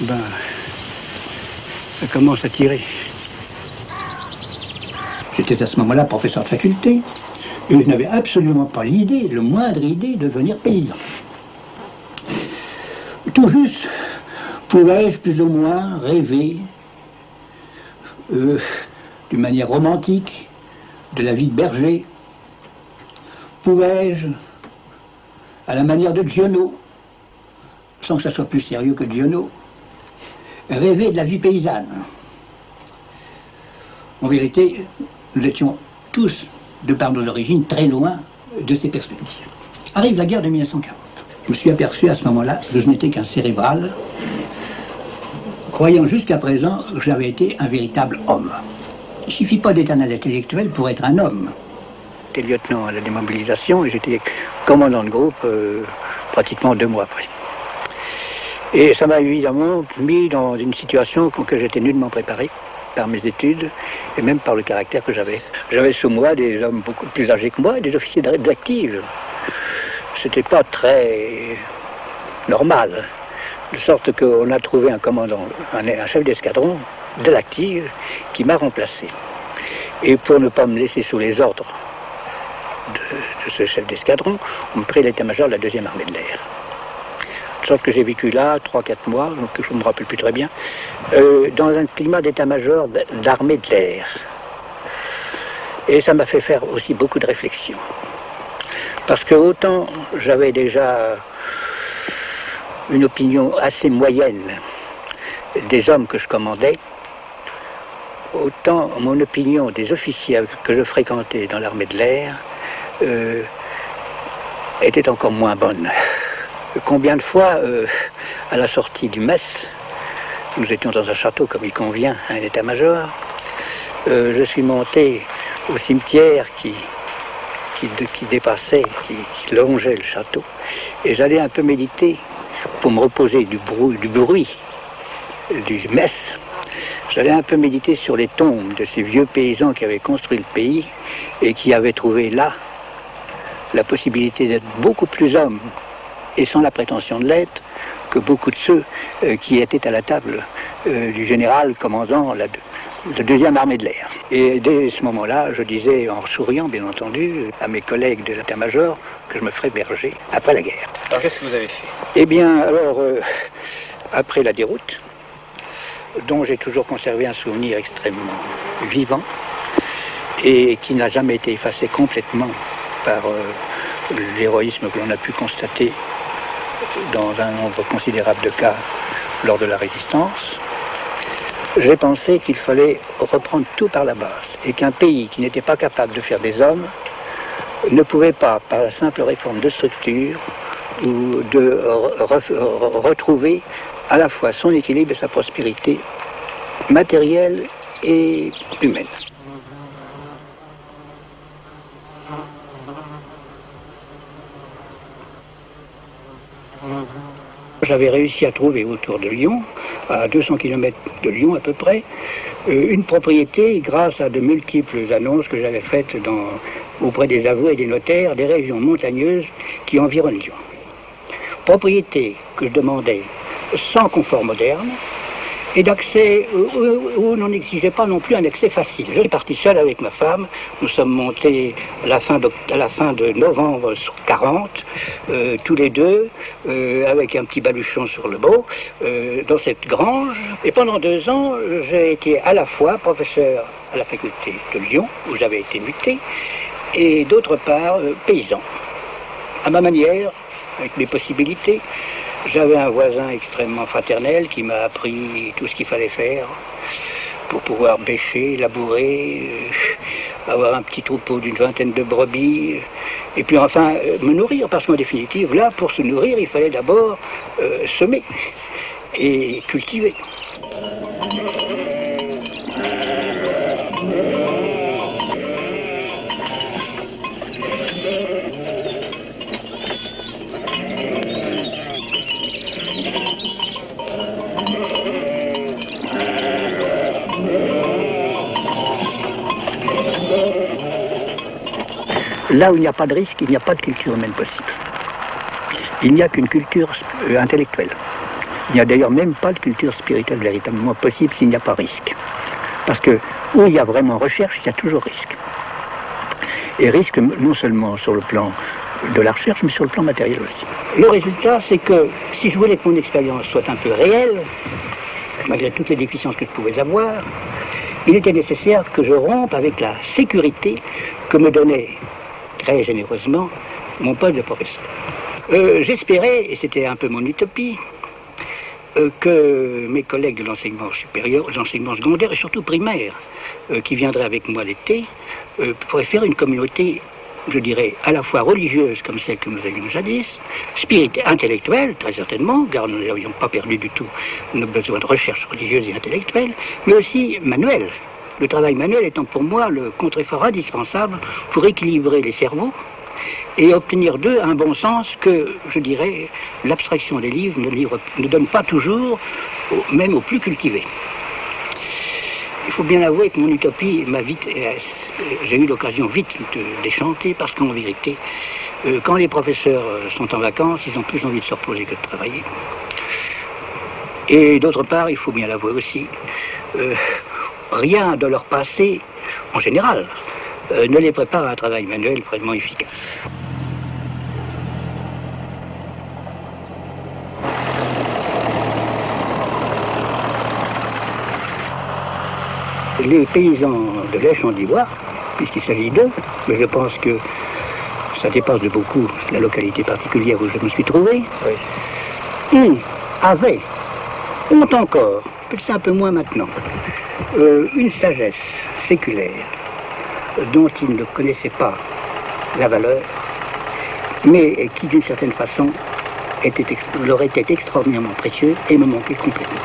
ben, ça commence à tirer. J'étais à ce moment-là professeur de faculté, et je n'avais absolument pas l'idée, le moindre idée, de devenir paysan. Tout juste pouvais-je plus ou moins rêver d'une manière romantique de la vie de berger. Pouvais-je, à la manière de Giono, sans que ça soit plus sérieux que Giono, rêver de la vie paysanne. En vérité, nous étions tous, de par nos origines, très loin de ces perspectives. Arrive la guerre de 1940. Je me suis aperçu à ce moment-là que je n'étais qu'un cérébral, croyant jusqu'à présent que j'avais été un véritable homme. Il ne suffit pas d'être un intellectuel pour être un homme. J'étais lieutenant à la démobilisation et j'étais commandant de groupe pratiquement 2 mois après. Et ça m'a évidemment mis dans une situation que j'étais nullement préparé par mes études et même par le caractère que j'avais. J'avais sous moi des hommes beaucoup plus âgés que moi et des officiers d'active. C'était pas très normal. De sorte qu'on a trouvé un commandant, un chef d'escadron de l'active qui m'a remplacé. Et pour ne pas me laisser sous les ordres de ce chef d'escadron, on me prit l'état-major de la 2e armée de l'air. De sorte que j'ai vécu là 3-4 mois, donc je ne me rappelle plus très bien, dans un climat d'état-major d'armée de l'air. Et ça m'a fait faire aussi beaucoup de réflexions. Parce que autant j'avais déjà une opinion assez moyenne des hommes que je commandais, autant mon opinion des officiers que je fréquentais dans l'armée de l'air était encore moins bonne. Combien de fois, à la sortie du mess, nous étions dans un château comme il convient à un état-major, je suis monté au cimetière qui dépassait, qui longeait le château, et j'allais un peu méditer pour me reposer du bruit du mess. J'allais un peu méditer sur les tombes de ces vieux paysans qui avaient construit le pays et qui avaient trouvé là la possibilité d'être beaucoup plus hommes et sans la prétention de l'être que beaucoup de ceux qui étaient à la table du général commandant la 2e armée de l'air. Et dès ce moment-là, je disais, en souriant bien entendu, à mes collègues de l'état-major que je me ferais berger après la guerre. Alors qu'est-ce que vous avez fait? Eh bien, alors, après la déroute, dont j'ai toujours conservé un souvenir extrêmement vivant et qui n'a jamais été effacé complètement par l'héroïsme que l'on a pu constater dans un nombre considérable de cas lors de la résistance, j'ai pensé qu'il fallait reprendre tout par la base et qu'un pays qui n'était pas capable de faire des hommes ne pouvait pas, par la simple réforme de structure, ou de retrouver à la fois son équilibre et sa prospérité matérielle et humaine. J'avais réussi à trouver autour de Lyon, à 200 km de Lyon à peu près, une propriété grâce à de multiples annonces que j'avais faites auprès des avoués et des notaires des régions montagneuses qui environnent Lyon. Propriété que je demandais sans confort moderne et d'accès où l'on n'exigeait pas non plus un accès facile. Je suis parti seul avec ma femme, nous sommes montés à la fin de novembre 40, tous les deux, avec un petit baluchon sur le dos, dans cette grange. Et pendant 2 ans, j'ai été à la fois professeur à la faculté de Lyon, où j'avais été muté, et d'autre part paysan, à ma manière, avec mes possibilités. J'avais un voisin extrêmement fraternel qui m'a appris tout ce qu'il fallait faire pour pouvoir bêcher, labourer, avoir un petit troupeau d'une 20aine de brebis, et puis enfin me nourrir, parce qu'en définitive, là, pour se nourrir, il fallait d'abord semer et cultiver. Là où il n'y a pas de risque, il n'y a pas de culture humaine possible. Il n'y a qu'une culture intellectuelle. Il n'y a d'ailleurs même pas de culture spirituelle véritablement possible s'il n'y a pas risque. Parce que où il y a vraiment recherche, il y a toujours risque. Et risque non seulement sur le plan de la recherche, mais sur le plan matériel aussi. Le résultat, c'est que si je voulais que mon expérience soit un peu réelle, malgré toutes les déficiences que je pouvais avoir, il était nécessaire que je rompe avec la sécurité que me donnait très généreusement mon poste de professeur. J'espérais, et c'était un peu mon utopie, que mes collègues de l'enseignement supérieur, de l'enseignement secondaire et surtout primaire, qui viendraient avec moi l'été, pourraient faire une communauté, je dirais, à la fois religieuse comme celle que nous avions jadis, spirituelle, intellectuelle, très certainement, car nous n'avions pas perdu du tout nos besoins de recherche religieuse et intellectuelle, mais aussi manuelle. Le travail manuel étant pour moi le contre-effort indispensable pour équilibrer les cerveaux et obtenir d'eux un bon sens que, je dirais, l'abstraction des livres ne donne pas toujours, même aux plus cultivés. Il faut bien avouer que mon utopie m'a vite, j'ai eu l'occasion vite de déchanter, parce qu'en vérité, quand les professeurs sont en vacances, ils ont plus envie de se reposer que de travailler. Et d'autre part, il faut bien l'avouer aussi, rien de leur passé, en général, ne les prépare à un travail manuel vraiment efficace. Les paysans de l'Èche-en-Divoire, puisqu'il s'agit d'eux, mais je pense que ça dépasse de beaucoup la localité particulière où je me suis trouvé, oui, ont encore, peut-être un peu moins maintenant, une sagesse séculaire dont ils ne connaissaient pas la valeur, mais qui d'une certaine façon leur était extraordinairement précieux et me manquait complètement.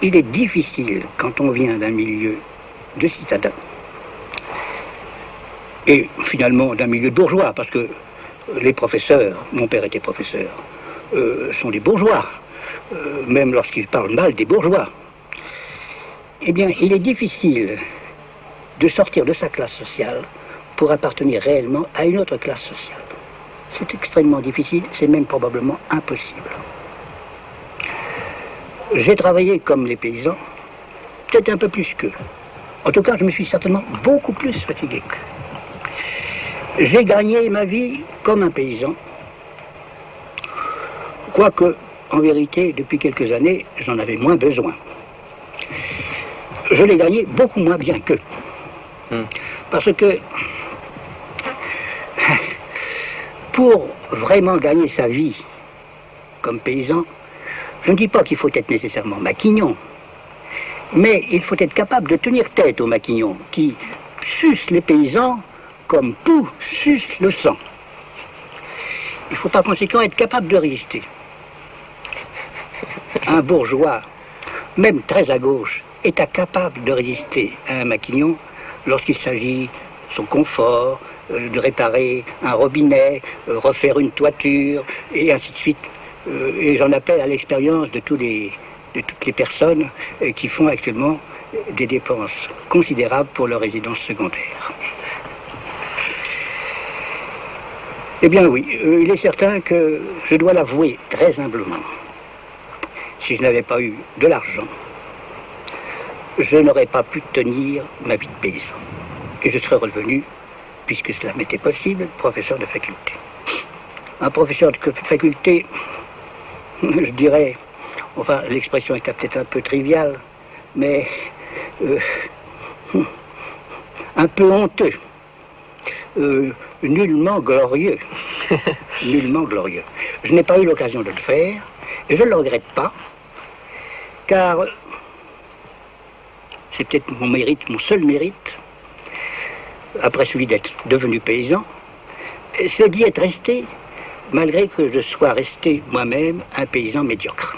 Il est difficile, quand on vient d'un milieu de citadins, et finalement d'un milieu de bourgeois, parce que les professeurs, mon père était professeur, sont des bourgeois, même lorsqu'ils parlent mal des bourgeois. Eh bien, il est difficile de sortir de sa classe sociale pour appartenir réellement à une autre classe sociale. C'est extrêmement difficile, c'est même probablement impossible. J'ai travaillé comme les paysans, peut-être un peu plus qu'eux. En tout cas, je me suis certainement beaucoup plus fatigué qu'eux. J'ai gagné ma vie comme un paysan, quoique, en vérité, depuis quelques années, j'en avais moins besoin. Je l'ai gagné beaucoup moins bien qu'eux. Parce que, pour vraiment gagner sa vie comme paysan, je ne dis pas qu'il faut être nécessairement maquignon, mais il faut être capable de tenir tête aux maquignons qui sucent les paysans comme poux sucent le sang. Il faut par conséquent être capable de résister. Un bourgeois, même très à gauche, est incapable de résister à un maquignon lorsqu'il s'agit de son confort, de réparer un robinet, refaire une toiture, et ainsi de suite. Et j'en appelle à l'expérience de toutes les personnes qui font actuellement des dépenses considérables pour leur résidence secondaire. Eh bien oui, il est certain que je dois l'avouer très humblement. Si je n'avais pas eu de l'argent, je n'aurais pas pu tenir ma vie de paysan. Et je serais revenu, puisque cela m'était possible, professeur de faculté. Un professeur de faculté, je dirais, enfin l'expression est peut-être un peu triviale, mais un peu honteux, nullement glorieux, nullement glorieux. Je n'ai pas eu l'occasion de le faire, et je ne le regrette pas, car c'est peut-être mon mérite, mon seul mérite, après celui d'être devenu paysan, c'est d'y être resté malgré que je sois resté moi-même un paysan médiocre.